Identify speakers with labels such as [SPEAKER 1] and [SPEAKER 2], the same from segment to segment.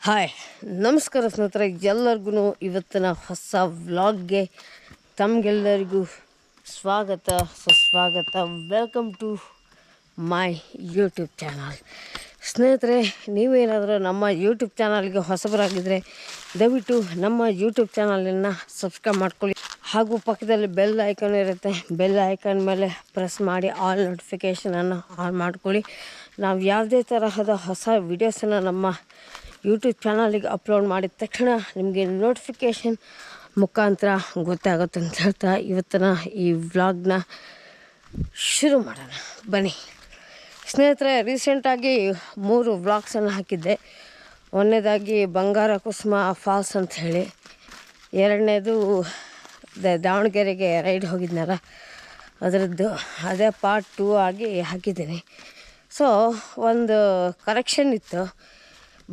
[SPEAKER 1] Hi, ನಮಸ್ಕಾರ ಸ್ನೇಹಿತರೆ. ಎಲ್ಲರಿಗೂ ಇವತ್ತಿನ ಹೊಸ ವ್ಲಾಗ್ಗೆ ತಮಗೆಲ್ಲರಿಗೂ ಸ್ವಾಗತ, ಸುಸ್ವಾಗತ. Welcome to my YouTube channel. ಸ್ನೇಹಿತರೆ, ನೀವೇನಾದರೂ ನಮ್ಮ ಯೂಟ್ಯೂಬ್ ಚಾನಲ್ಗೆ ಹೊಸಬರಾಗಿದ್ದರೆ ದಯವಿಟ್ಟು ನಮ್ಮ ಯೂಟ್ಯೂಬ್ ಚಾನಲನ್ನು ಸಬ್ಸ್ಕ್ರೈಬ್ ಮಾಡ್ಕೊಳ್ಳಿ. ಹಾಗೂ ಪಕ್ಕದಲ್ಲಿ ಬೆಲ್ ಐಕಾನ್ ಇರುತ್ತೆ. ಬೆಲ್ ಐಕಾನ್ ಮೇಲೆ ಪ್ರೆಸ್ ಮಾಡಿ ಆಲ್ ನೋಟಿಫಿಕೇಷನನ್ನು ಆನ್ ಮಾಡ್ಕೊಳ್ಳಿ. ನಾವು ಯಾವುದೇ ತರಹದ ಹೊಸ ವಿಡಿಯೋಸನ್ನು ನಮ್ಮ ಯೂಟ್ಯೂಬ್ ಚಾನಲಿಗೆ ಅಪ್ಲೋಡ್ ಮಾಡಿದ ತಕ್ಷಣ ನಿಮಗೆ ನೋಟಿಫಿಕೇಷನ್ ಮುಖಾಂತರ ಗೊತ್ತಾಗುತ್ತೆ ಅಂತ ಹೇಳ್ತಾ ಇವತ್ತಿನ ಈ ವ್ಲಾಗ್ನ ಶುರು ಮಾಡೋಣ ಬನ್ನಿ. ಸ್ನೇಹಿತರೆ, ರೀಸೆಂಟಾಗಿ 3 ವ್ಲಾಗ್ಸನ್ನು ಹಾಕಿದ್ದೆ. ಒಂದನೇದಾಗಿ ಬಂಗಾರ ಕುಸುಮ ಫಾಲ್ಸ್ ಅಂತ ಹೇಳಿ, ಎರಡನೇದು ದಾವಣಗೆರೆಗೆ ರೈಡ್ ಹೋಗಿದ್ನಲ್ಲ ಅದರದ್ದು, ಅದೇ ಪಾರ್ಟ್ 2 ಆಗಿ ಹಾಕಿದ್ದೀನಿ. ಸೊ ಒಂದು ಕರೆಕ್ಷನ್ ಇತ್ತು.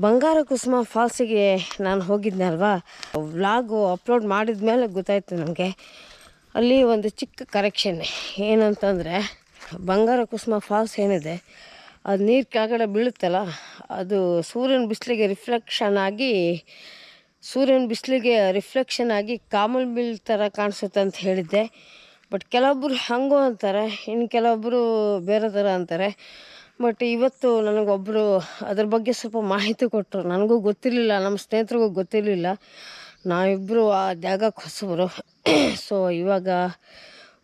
[SPEAKER 1] ಬಂಗಾರ ಕುಸುಮ ಫಾಲ್ಸಿಗೆ ನಾನು ಹೋಗಿದ್ನಲ್ವಾ, ವ್ಲಾಗು ಅಪ್ಲೋಡ್ ಮಾಡಿದ ಮೇಲೆ ಗೊತ್ತಾಯಿತು ನನಗೆ. ಅಲ್ಲಿ ಒಂದು ಚಿಕ್ಕ ಕರೆಕ್ಷನ್ ಏನಂತಂದರೆ, ಬಂಗಾರ ಕುಸುಮ ಫಾಲ್ಸ್ ಏನಿದೆ ಅದು ನೀರು ಕೆಳಗಡೆ ಬೀಳುತ್ತಲ್ಲ, ಅದು ಸೂರ್ಯನ ಬಿಸಿಲಿಗೆ ರಿಫ್ಲೆಕ್ಷನ್ ಆಗಿ ಕಾಮಲ್ ಬಿಲ್ ಥರ ಕಾಣಿಸುತ್ತೆ ಅಂತ ಹೇಳಿದ್ದೆ. ಬಟ್ ಕೆಲವೊಬ್ಬರು ಹಾಗೂ ಅಂತಾರೆ, ಇನ್ನು ಕೆಲವೊಬ್ಬರು ಬೇರೆ ಥರ ಅಂತಾರೆ. ಬಟ್ ಇವತ್ತು ನನಗೊಬ್ಬರು ಅದ್ರ ಬಗ್ಗೆ ಸ್ವಲ್ಪ ಮಾಹಿತಿ ಕೊಟ್ಟರು. ನನಗೂ ಗೊತ್ತಿರಲಿಲ್ಲ, ನಮ್ಮ ಸ್ನೇಹಿತರಿಗೂ ಗೊತ್ತಿರಲಿಲ್ಲ. ನಾವಿಬ್ಬರು ಆ ಜಾಗಕ್ಕೆ ಹೊಸಬರು. ಸೊ ಇವಾಗ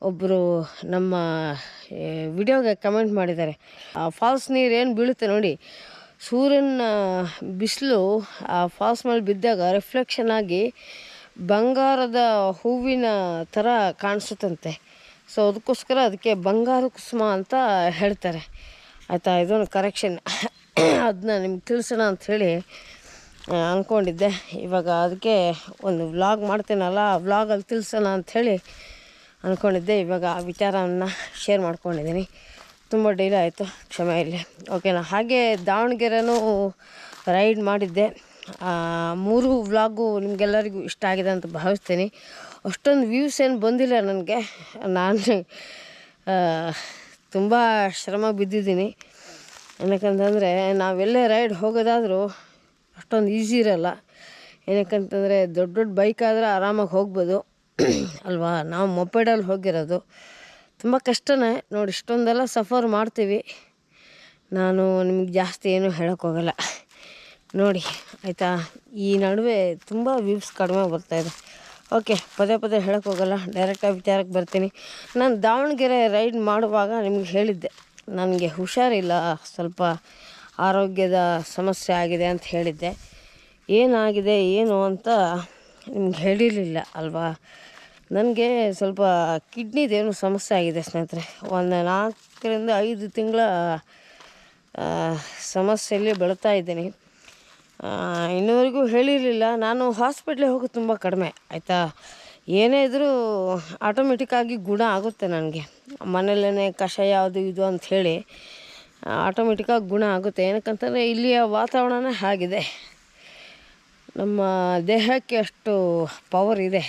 [SPEAKER 1] ಒಬ್ಬರು ನಮ್ಮ ವಿಡಿಯೋಗೆ ಕಮೆಂಟ್ ಮಾಡಿದ್ದಾರೆ, ಆ ಫಾಲ್ಸ್ ನೀರು ಏನು ಬೀಳುತ್ತೆ ನೋಡಿ, ಸೂರ್ಯನ ಬಿಸಿಲು ಆ ಫಾಲ್ಸ್ ಮೇಲೆ ಬಿದ್ದಾಗ ರಿಫ್ಲೆಕ್ಷನ್ ಆಗಿ ಬಂಗಾರದ ಹೂವಿನ ಥರ ಕಾಣಿಸುತ್ತಂತೆ. ಸೊ ಅದಕ್ಕೋಸ್ಕರ ಅದಕ್ಕೆ ಬಂಗಾರ ಕುಸುಮ ಅಂತ ಹೇಳ್ತಾರೆ. ಆಯಿತಾ, ಇದೊಂದು ಕರೆಕ್ಷನ್. ಅದನ್ನ ನಿಮ್ಗೆ ತಿಳಿಸೋಣ ಅಂಥೇಳಿ ಅಂದ್ಕೊಂಡಿದ್ದೆ. ಇವಾಗ ಅದಕ್ಕೆ ಒಂದು ವ್ಲಾಗ್ ಮಾಡ್ತೀನಲ್ಲ, ಆ ವ್ಲಾಗಲ್ಲಿ ತಿಳಿಸೋಣ ಅಂಥೇಳಿ ಅಂದ್ಕೊಂಡಿದ್ದೆ. ಇವಾಗ ಆ ವಿಚಾರವನ್ನು ಶೇರ್ ಮಾಡ್ಕೊಂಡಿದ್ದೀನಿ. ತುಂಬ ಡೀಲ್ ಆಯಿತು, ಕ್ಷಮೆ ಇಲ್ಲಿ. ಓಕೆನಾ. ಹಾಗೆ ದಾವಣಗೆರೆನೂ ರೈಡ್ ಮಾಡಿದ್ದೆ. 3 ವ್ಲಾಗು ನಿಮಗೆಲ್ಲರಿಗೂ ಇಷ್ಟ ಆಗಿದೆ ಅಂತ ಭಾವಿಸ್ತೀನಿ. ಅಷ್ಟೊಂದು ವ್ಯೂಸ್ ಏನು ಬಂದಿಲ್ಲ ನನಗೆ. ನಾನು ತುಂಬ ಶ್ರಮ ಬಿದ್ದಿದ್ದೀನಿ. ಏನಕ್ಕಂತಂದರೆ, ನಾವೆಲ್ಲೇ ರೈಡ್ ಹೋಗೋದಾದರೂ ಅಷ್ಟೊಂದು ಈಸಿ ಇರೋಲ್ಲ. ಏನಕ್ಕಂತಂದರೆ, ದೊಡ್ಡ ದೊಡ್ಡ ಬೈಕ್ ಆದರೆ ಆರಾಮಾಗಿ ಹೋಗ್ಬೋದು ಅಲ್ವಾ. ನಾವು ಮೊಪೆಡಲ್ಲಿ ಹೋಗಿರೋದು ತುಂಬ ಕಷ್ಟನೇ ನೋಡಿ. ಇಷ್ಟೊಂದೆಲ್ಲ ಸಫರ್ ಮಾಡ್ತೀವಿ. ನಾನು ನಿಮ್ಗೆ ಜಾಸ್ತಿ ಏನೂ ಹೇಳೋಕ್ಕೋಗಲ್ಲ ನೋಡಿ, ಆಯಿತಾ. ಈ ನಡುವೆ ತುಂಬ ವ್ಯೂಸ್ ಕಡಿಮೆ ಬರ್ತಾಯಿದೆ. ಓಕೆ, ಪದೇ ಪದೇ ಹೇಳೋಕ್ಕೋಗಲ್ಲ, ಡೈರೆಕ್ಟಾಗಿ ವಿಚಾರಕ್ಕೆ ಬರ್ತೀನಿ. ನಾನು ದಾವಣಗೆರೆ ರೈಡ್ ಮಾಡುವಾಗ ನಿಮ್ಗೆ ಹೇಳಿದ್ದೆ, ನನಗೆ ಹುಷಾರಿಲ್ಲ, ಸ್ವಲ್ಪ ಆರೋಗ್ಯದ ಸಮಸ್ಯೆ ಆಗಿದೆ ಅಂತ ಹೇಳಿದ್ದೆ. ಏನಾಗಿದೆ ಏನು ಅಂತ ನಿಮ್ಗೆ ಹೇಳಿರಲಿಲ್ಲ ಅಲ್ವಾ. ನನಗೆ ಸ್ವಲ್ಪ ಕಿಡ್ನಿದೇನು ಸಮಸ್ಯೆ ಆಗಿದೆ ಸ್ನೇಹಿತರೆ. ಒಂದು 4ರಿಂದ 5 ತಿಂಗಳ ಸಮಸ್ಯೆಯಲ್ಲಿ ಬೆಳೀತಾ ಇದ್ದೀನಿ. ಇನ್ನೂವರೆಗೂ ಹೇಳಿರಲಿಲ್ಲ. ನಾನು ಹಾಸ್ಪಿಟ್ಲಿಗೆ ಹೋಗೋದು ತುಂಬ ಕಡಿಮೆ, ಆಯಿತಾ. ಏನೇ ಇದ್ದರೂ ಆಟೋಮೆಟಿಕ್ಕಾಗಿ ಗುಣ ಆಗುತ್ತೆ ನನಗೆ. ಮನೆಯಲ್ಲೇ ಕಷಾಯ ಅದು ಇದು ಅಂಥೇಳಿ ಆಟೋಮೆಟಿಕ್ಕಾಗಿ ಗುಣ ಆಗುತ್ತೆ. ಏನಕ್ಕಂತಂದರೆ ಇಲ್ಲಿಯ ವಾತಾವರಣನೇ ಹಾಗಿದೆ. ನಮ್ಮ ದೇಹಕ್ಕೆ ಅಷ್ಟು ಪವರ್ ಇದೆ,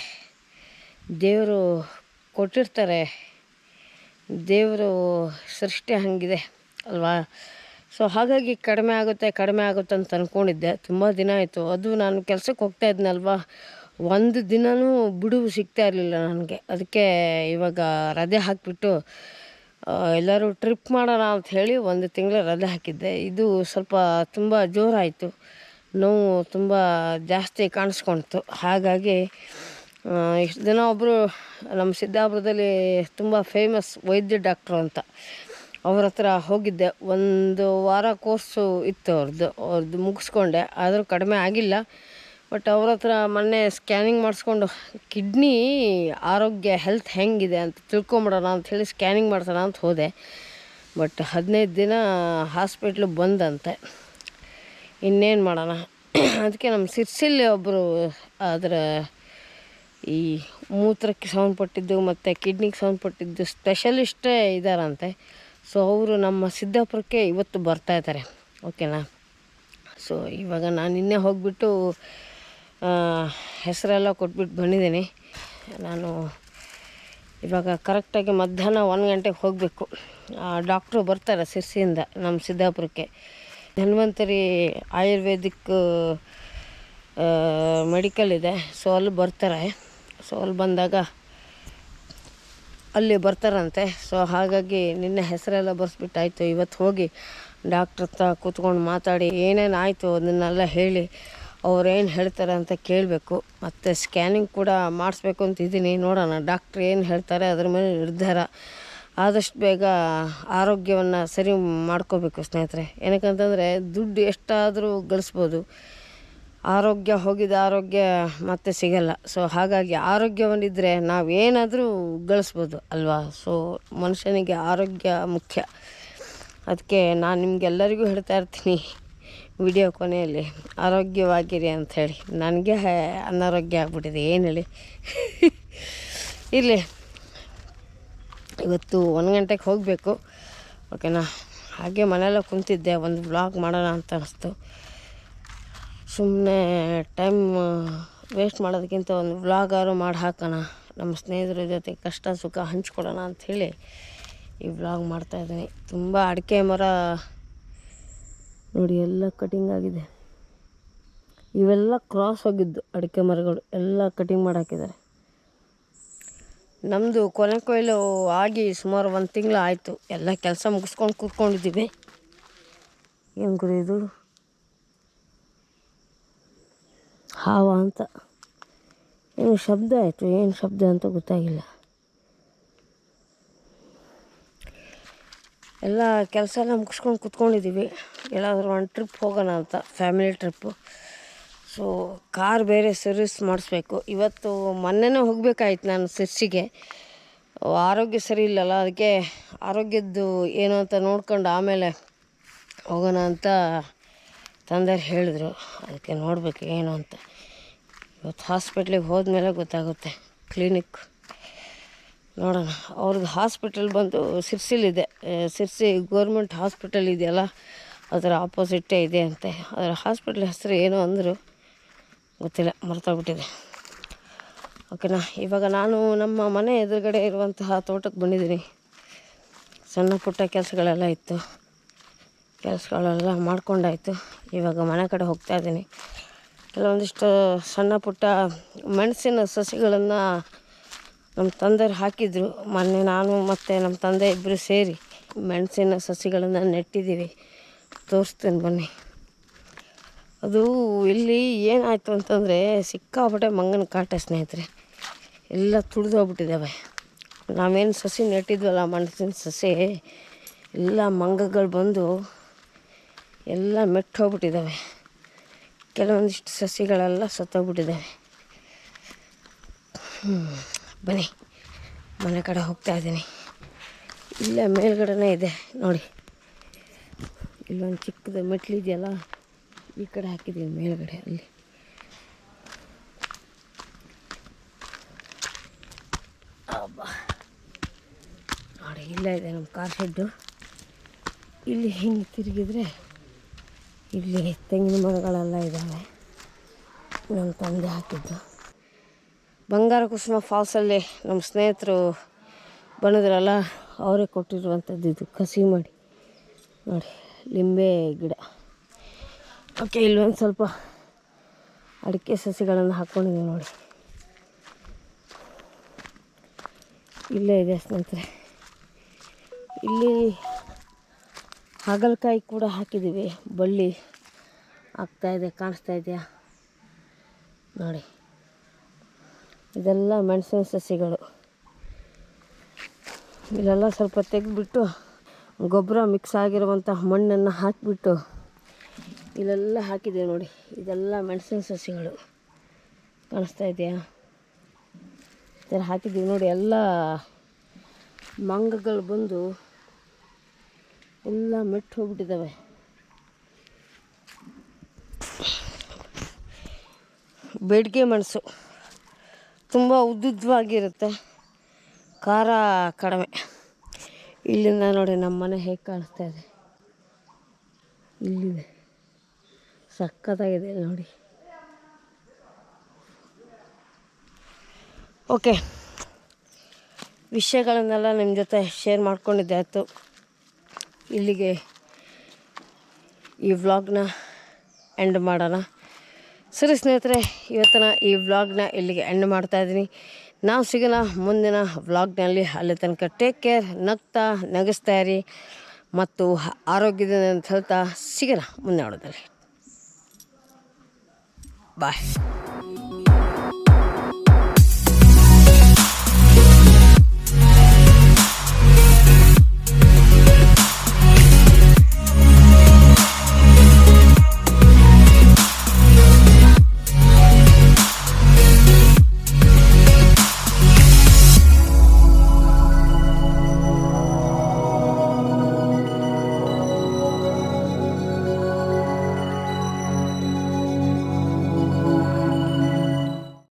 [SPEAKER 1] ದೇವರು ಕೊಟ್ಟಿರ್ತಾರೆ, ದೇವರು ಸೃಷ್ಟಿ ಹಾಗಿದೆ ಅಲ್ವಾ. ಸೊ ಹಾಗಾಗಿ ಕಡಿಮೆ ಆಗುತ್ತೆ ಅಂತ ಅಂದ್ಕೊಂಡಿದ್ದೆ. ತುಂಬ ದಿನ ಆಯಿತು. ಅದು ನಾನು ಕೆಲಸಕ್ಕೆ ಹೋಗ್ತಾ ಇದ್ನಲ್ವ, ಒಂದು ದಿನವೂ ಬಿಡುವು ಸಿಗ್ತಾ ಇರಲಿಲ್ಲ ನನಗೆ. ಅದಕ್ಕೆ ಇವಾಗ ರಜೆ ಹಾಕಿಬಿಟ್ಟು ಎಲ್ಲರೂ ಟ್ರಿಪ್ ಮಾಡೋಣ ಅಂತ ಹೇಳಿ 1 ತಿಂಗಳ ರಜೆ ಹಾಕಿದ್ದೆ. ಇದು ಸ್ವಲ್ಪ ತುಂಬ ಜೋರಾಯಿತು, ನೋವು ತುಂಬ ಜಾಸ್ತಿ ಕಾಣಿಸ್ಕೊಳ್ತು. ಹಾಗಾಗಿ ಇಷ್ಟು ದಿನ ಒಬ್ಬರು ನಮ್ಮ ಸಿದ್ದಾಪುರದಲ್ಲಿ ತುಂಬ ಫೇಮಸ್ ವೈದ್ಯ ಡಾಕ್ಟ್ರು ಅಂತ, ಅವ್ರ ಹತ್ರ ಹೋಗಿದ್ದೆ. 1 ವಾರ ಕೋರ್ಸು ಇತ್ತು ಅವ್ರದ್ದು ಮುಗಿಸ್ಕೊಂಡೆ. ಆದರೂ ಕಡಿಮೆ ಆಗಿಲ್ಲ. ಬಟ್ ಅವ್ರ ಹತ್ರ ಮೊನ್ನೆ ಸ್ಕ್ಯಾನಿಂಗ್ ಮಾಡಿಸ್ಕೊಂಡು ಕಿಡ್ನಿ ಆರೋಗ್ಯ ಹೆಲ್ತ್ ಹೆಂಗಿದೆ ಅಂತ ತಿಳ್ಕೊಂಬಿಡೋಣ ಅಂಥೇಳಿ ಸ್ಕ್ಯಾನಿಂಗ್ ಮಾಡ್ಸೋಣ ಅಂತ ಹೋದೆ. ಬಟ್ 15 ದಿನ ಹಾಸ್ಪಿಟ್ಲು ಬಂದಂತೆ. ಇನ್ನೇನು ಮಾಡೋಣ. ಅದಕ್ಕೆ ನಮ್ಮ ಸಿರ್ಸಿಲ್ಲಿ ಒಬ್ಬರು ಅದರ ಈ ಮೂತ್ರಕ್ಕೆ ಸಂಬಂಧಪಟ್ಟಿದ್ದು ಮತ್ತು ಕಿಡ್ನಿಗೆ ಸಂಬಂಧಪಟ್ಟಿದ್ದು ಸ್ಪೆಷಲಿಸ್ಟೇ ಇದ್ದಾರಂತೆ. ಸೊ ಅವರು ನಮ್ಮ ಸಿದ್ದಾಪುರಕ್ಕೆ ಇವತ್ತು ಬರ್ತಾಯಿದ್ದಾರೆ. ಓಕೆನಾ. ಸೊ ಇವಾಗ ನಾನು ನಿನ್ನೆ ಹೋಗಿಬಿಟ್ಟು ಹೆಸರೆಲ್ಲ ಕೊಟ್ಬಿಟ್ಟು ಬಂದಿದ್ದೀನಿ. ನಾನು ಇವಾಗ ಕರೆಕ್ಟಾಗಿ ಮಧ್ಯಾಹ್ನ 1 ಗಂಟೆಗೆ ಹೋಗಬೇಕು. ಡಾಕ್ಟ್ರು ಬರ್ತಾರೆ ಸಿರ್ಸಿಯಿಂದ ನಮ್ಮ ಸಿದ್ದಾಪುರಕ್ಕೆ. ಧನ್ವಂತರಿ ಆಯುರ್ವೇದಿಕ್ ಮೆಡಿಕಲ್ ಇದೆ. ಸೊ ಅಲ್ಲಿ ಬರ್ತಾರೆ. ಸೊ ಅಲ್ಲಿ ಬಂದಾಗ ಅಲ್ಲಿ ಬರ್ತಾರಂತೆ. ಸೊ ಹಾಗಾಗಿ ನಿನ್ನೆ ಹೆಸರೆಲ್ಲ ಬರ್ಸ್ಬಿಟ್ಟಾಯಿತು. ಇವತ್ತು ಹೋಗಿ ಡಾಕ್ಟ್ರ್ ಹತ್ರ ಕೂತ್ಕೊಂಡು ಮಾತಾಡಿ ಏನೇನು ಆಯಿತು ಅದನ್ನೆಲ್ಲ ಹೇಳಿ ಅವ್ರೇನು ಹೇಳ್ತಾರೆ ಅಂತ ಕೇಳಬೇಕು. ಮತ್ತು ಸ್ಕ್ಯಾನಿಂಗ್ ಕೂಡ ಮಾಡಿಸ್ಬೇಕು ಅಂತಿದ್ದೀನಿ. ನೋಡೋಣ ಡಾಕ್ಟ್ರ್ ಏನು ಹೇಳ್ತಾರೆ ಅದ್ರ ಮೇಲೆ ನಿರ್ಧಾರ. ಆದಷ್ಟು ಬೇಗ ಆರೋಗ್ಯವನ್ನು ಸರಿ ಮಾಡ್ಕೋಬೇಕು ಸ್ನೇಹಿತರೆ. ಏನಕ್ಕಂತಂದರೆ ದುಡ್ಡು ಎಷ್ಟಾದರೂ ಗಳಿಸ್ಬೋದು, ಆರೋಗ್ಯ ಹೋಗಿದ ಆರೋಗ್ಯ ಮತ್ತೆ ಸಿಗಲ್ಲ. ಸೊ ಹಾಗಾಗಿ ಆರೋಗ್ಯವನ್ನಿದ್ದರೆ ನಾವೇನಾದರೂ ಗಳಿಸ್ಬೋದು ಅಲ್ವಾ. ಸೊ ಮನುಷ್ಯನಿಗೆ ಆರೋಗ್ಯ ಮುಖ್ಯ. ಅದಕ್ಕೆ ನಾನು ನಿಮಗೆಲ್ಲರಿಗೂ ಹೇಳ್ತಾ ಇರ್ತೀನಿ ವಿಡಿಯೋ ಕೊನೆಯಲ್ಲಿ, ಆರೋಗ್ಯವಾಗಿರಿ ಅಂಥೇಳಿ. ನನಗೆ ಅನಾರೋಗ್ಯ ಆಗ್ಬಿಟ್ಟಿದೆ, ಏನು ಹೇಳಿ. ಇರಲಿ, ಇವತ್ತು 1 ಗಂಟೆಗೆ ಹೋಗಬೇಕು. ಓಕೆನಾ. ಹಾಗೆ ಮನೆಯಲ್ಲ ಕುಂತಿದ್ದೆ, ಒಂದು ವ್ಲಾಗ್ ಮಾಡೋಣ ಅಂತ ಅನಿಸ್ತು. ಸುಮ್ಮನೆ ಟೈಮ್ ವೇಸ್ಟ್ ಮಾಡೋದಕ್ಕಿಂತ ಒಂದು ವ್ಲಾಗಾರು ಮಾಡಿ ಹಾಕೋಣ, ನಮ್ಮ ಸ್ನೇಹಿತರ ಜೊತೆ ಕಷ್ಟ ಸುಖ ಹಂಚ್ಕೊಡೋಣ ಅಂಥೇಳಿ ಈ ವ್ಲಾಗ್ ಮಾಡ್ತಾಯಿದ್ದೀನಿ. ತುಂಬ ಅಡಿಕೆ ಮರ ನೋಡಿ ಎಲ್ಲ ಕಟಿಂಗ್ ಆಗಿದೆ. ಇವೆಲ್ಲ ಕ್ರಾಸ್ ಹೋಗಿದ್ದು ಅಡಿಕೆ ಮರಗಳು ಎಲ್ಲ ಕಟಿಂಗ್ ಮಾಡಿ ಹಾಕಿದ್ದಾರೆ. ನಮ್ಮದು ಕೊನೆ ಕೊಯ್ಲು ಆಗಿ ಸುಮಾರು 1 ತಿಂಗಳು ಆಯಿತು. ಎಲ್ಲ ಕೆಲಸ ಮುಗಿಸ್ಕೊಂಡು ಕೂತ್ಕೊಂಡಿದ್ದೀವಿ. ಏನು ಗುರು ಇದು, ಹಾವ ಅಂತ ಏನು ಶಬ್ದ ಆಯಿತು, ಏನು ಶಬ್ದ ಅಂತ ಗೊತ್ತಾಗಿಲ್ಲ. ಎಲ್ಲ ಕೆಲಸ ಎಲ್ಲ ಮುಗಿಸ್ಕೊಂಡು ಕೂತ್ಕೊಂಡಿದ್ದೀವಿ. ಎಲ್ಲಾದರೂ ಒಂದು ಟ್ರಿಪ್ ಹೋಗೋಣ ಅಂತ, ಫ್ಯಾಮಿಲಿ ಟ್ರಿಪ್ಪು. ಸೊ ಕಾರ್ ಬೇರೆ ಸರ್ವಿಸ್ ಮಾಡಿಸ್ಬೇಕು. ಇವತ್ತು ಮೊನ್ನೆನೇ ಹೋಗಬೇಕಾಯ್ತು ನಾನು ಸಿರ್ಸಿಗೆ. ಆರೋಗ್ಯ ಸರಿ ಇಲ್ಲಲ್ಲ, ಅದಕ್ಕೆ ಆರೋಗ್ಯದ್ದು ಏನು ಅಂತ ನೋಡ್ಕೊಂಡು ಆಮೇಲೆ ಹೋಗೋಣ ಅಂತ ತಂದೆಯವ್ರು ಹೇಳಿದ್ರು. ಅದಕ್ಕೆ ನೋಡಬೇಕು ಏನು ಅಂತ. ಇವತ್ತು ಹಾಸ್ಪಿಟ್ಲಿಗೆ ಹೋದ್ಮೇಲೆ ಗೊತ್ತಾಗುತ್ತೆ. ಕ್ಲಿನಿಕ್ ನೋಡೋಣ. ಅವ್ರದ್ದು ಹಾಸ್ಪಿಟಲ್ ಬಂದು ಸಿರ್ಸಿಲಿದೆ. ಸಿರ್ಸಿ ಗೌರ್ಮೆಂಟ್ ಹಾಸ್ಪಿಟಲ್ ಇದೆಯಲ್ಲ, ಅದರ ಆಪೋಸಿಟ್ಟೇ ಇದೆ ಅಂತೆ. ಅದರ ಹಾಸ್ಪಿಟ್ಲ್ ಹೆಸರು ಏನೋ ಅಂದರು, ಗೊತ್ತಿಲ್ಲ, ಮರ್ತೋಗ್ಬಿಟ್ಟಿದೆ. ಓಕೆನಾ. ಇವಾಗ ನಾನು ನಮ್ಮ ಮನೆ ಎದುರುಗಡೆ ಇರುವಂತಹ ತೋಟಕ್ಕೆ ಬಂದಿದ್ದೀನಿ. ಸಣ್ಣ ಪುಟ್ಟ ಕೆಲಸಗಳೆಲ್ಲ ಇತ್ತು, ಕೆಲಸಗಳೆಲ್ಲ ಮಾಡ್ಕೊಂಡಾಯಿತು. ಇವಾಗ ಮನೆ ಕಡೆ ಹೋಗ್ತಾಯಿದ್ದೀನಿ. ಕೆಲವೊಂದಿಷ್ಟು ಸಣ್ಣ ಪುಟ್ಟ ಮೆಣಸಿನ ಸಸಿಗಳನ್ನು ನಮ್ಮ ತಂದೆಯವ್ರು ಹಾಕಿದ್ರು. ಮೊನ್ನೆ ನಾನು ಮತ್ತು ನಮ್ಮ ತಂದೆ ಇಬ್ಬರು ಸೇರಿ ಮೆಣಸಿನ ಸಸಿಗಳನ್ನು ನೆಟ್ಟಿದ್ದೀವಿ. ತೋರಿಸ್ತೀನಿ ಬನ್ನಿ. ಅದು ಇಲ್ಲಿ ಏನಾಯಿತು ಅಂತಂದರೆ ಸಿಕ್ಕಾಪಟ್ಟೆ ಮಂಗನ ಕಾಟ ಸ್ನೇಹಿತರೆ. ಎಲ್ಲ ತುಳಿದೋಗ್ಬಿಟ್ಟಿದ್ದಾವೆ. ನಾವೇನು ಸಸಿ ನೆಟ್ಟಿದ್ವಲ್ಲ ಮೆಣಸಿನ ಸಸಿ, ಎಲ್ಲ ಮಂಗಗಳು ಬಂದು ಎಲ್ಲ ಮೆಟ್ಟು ಹೋಗ್ಬಿಟ್ಟಿದ್ದಾವೆ. ಕೆಲವೊಂದಿಷ್ಟು ಸಸಿಗಳೆಲ್ಲ ಸತ್ತೋಗ್ಬಿಟ್ಟಿದ್ದಾವೆ. ಬನ್ನಿ, ಮನೆ ಕಡೆ ಹೋಗ್ತಾಯಿದ್ದೀನಿ. ಇಲ್ಲೇ ಮೇಲ್ಗಡೆನೇ ಇದೆ ನೋಡಿ, ಇಲ್ಲೊಂದು ಚಿಕ್ಕದು ಮೆಟ್ಲಿದೆಯಲ್ಲ, ಈ ಕಡೆ ಹಾಕಿದ್ದೀವಿ ಮೇಲ್ಗಡೆ. ಅಲ್ಲಿ ನೋಡಿ, ಇಲ್ಲೇ ಇದೆ ನಮ್ಮ ಕಾರ್ ಶೆಡ್ಡು. ಇಲ್ಲಿ ಹಿಂಗೆ ತಿರುಗಿದ್ರೆ ಇಲ್ಲಿ ತೆಂಗಿನ ಮರಗಳೆಲ್ಲ ಇದ್ದಾವೆ. ನಮ್ಮ ತಂದೆ ಹಾಕಿದ್ದು ಬಂಗಾರ ಕುಸುಮ ಫಾಲ್ಸಲ್ಲಿ ನಮ್ಮ ಸ್ನೇಹಿತರು ಬಂದಿದ್ರಲ್ಲ, ಅವರೇ ಕೊಟ್ಟಿರುವಂಥದ್ದು ಇದು, ಕಸಿ ಮಾಡಿ ನೋಡಿ, ಲಿಂಬೆ ಗಿಡ. ಓಕೆ, ಇಲ್ಲೊಂದು ಸ್ವಲ್ಪ ಅಡಿಕೆ ಸಸಿಗಳನ್ನು ಹಾಕ್ಕೊಂಡಿದ್ದೀವಿ ನೋಡಿ. ಇಲ್ಲೇ ಇದೆ ಸ್ನೇಹಿತರೆ. ಇಲ್ಲಿ ಹಾಗಲಕಾಯಿ ಕೂಡ ಹಾಕಿದ್ದೀವಿ. ಬಳ್ಳಿ ಆಗ್ತಾಯಿದೆ, ಕಾಣಿಸ್ತಾ ಇದೆಯಾ ನೋಡಿ. ಇದೆಲ್ಲ ಮೆಣಸಿನ ಸಸಿಗಳು. ಇಲ್ಲೆಲ್ಲ ಸ್ವಲ್ಪ ತೆಗೆದುಬಿಟ್ಟು ಗೊಬ್ಬರ ಮಿಕ್ಸ್ ಆಗಿರುವಂಥ ಮಣ್ಣನ್ನು ಹಾಕಿಬಿಟ್ಟು ಇಲ್ಲೆಲ್ಲ ಹಾಕಿದ್ದೀವಿ ನೋಡಿ. ಇದೆಲ್ಲ ಮೆಣಸಿನ ಸಸಿಗಳು ಕಾಣಿಸ್ತಾ ಇದೆಯಾ, ಈ ಥರ ಹಾಕಿದ್ದೀವಿ ನೋಡಿ. ಎಲ್ಲ ಮಂಗಗಳು ಬಂದು ಎಲ್ಲ ಮೆಟ್ಟು ಹೋಗ್ಬಿಟ್ಟಿದ್ದಾವೆ. ಬೆಡ್ಗೆ ಮೆಣಸು ತುಂಬ ಉದ್ದುದ್ದವಾಗಿರುತ್ತೆ, ಖಾರ ಕಡಿಮೆ. ಇಲ್ಲಿಂದ ನೋಡಿ ನಮ್ಮ ಮನೆ ಹೇಗೆ ಕಾಣಿಸ್ತಾ ಇದೆ. ಇಲ್ಲಿದೆ, ಸಖತ್ತಾಗಿದೆ ನೋಡಿ. ಓಕೆ, ವಿಷಯಗಳನ್ನೆಲ್ಲ ನಿಮ್ಮ ಜೊತೆ ಶೇರ್ ಮಾಡ್ಕೊಂಡಿದ್ದೆ ಆಯಿತು. ಇಲ್ಲಿಗೆ ಈ ವ್ಲಾಗ್ನ ಎಂಡ್ ಮಾಡೋಣ. ಸರಿ ಸ್ನೇಹಿತರೆ, ಇವತ್ತಿನ ಈ ವ್ಲಾಗ್ನ ಇಲ್ಲಿಗೆ ಎಂಡ್ ಮಾಡ್ತಾಯಿದ್ದೀನಿ. ನಾವು ಸಿಗೋಣ ಮುಂದಿನ ವ್ಲಾಗ್ನಲ್ಲಿ. ಅಲ್ಲಿ ತನಕ ಟೇಕ್ ಕೇರ್, ನಗ್ತಾ ನಗಿಸ್ತಾ ಇರಿ ಮತ್ತು ಆರೋಗ್ಯದಿಂದ ಅಂತ ಹೇಳ್ತಾ ಸಿಗೋಣ ಮುಂದೆ ನೋಡೋದಲ್ಲಿ. ಬಾಯ್.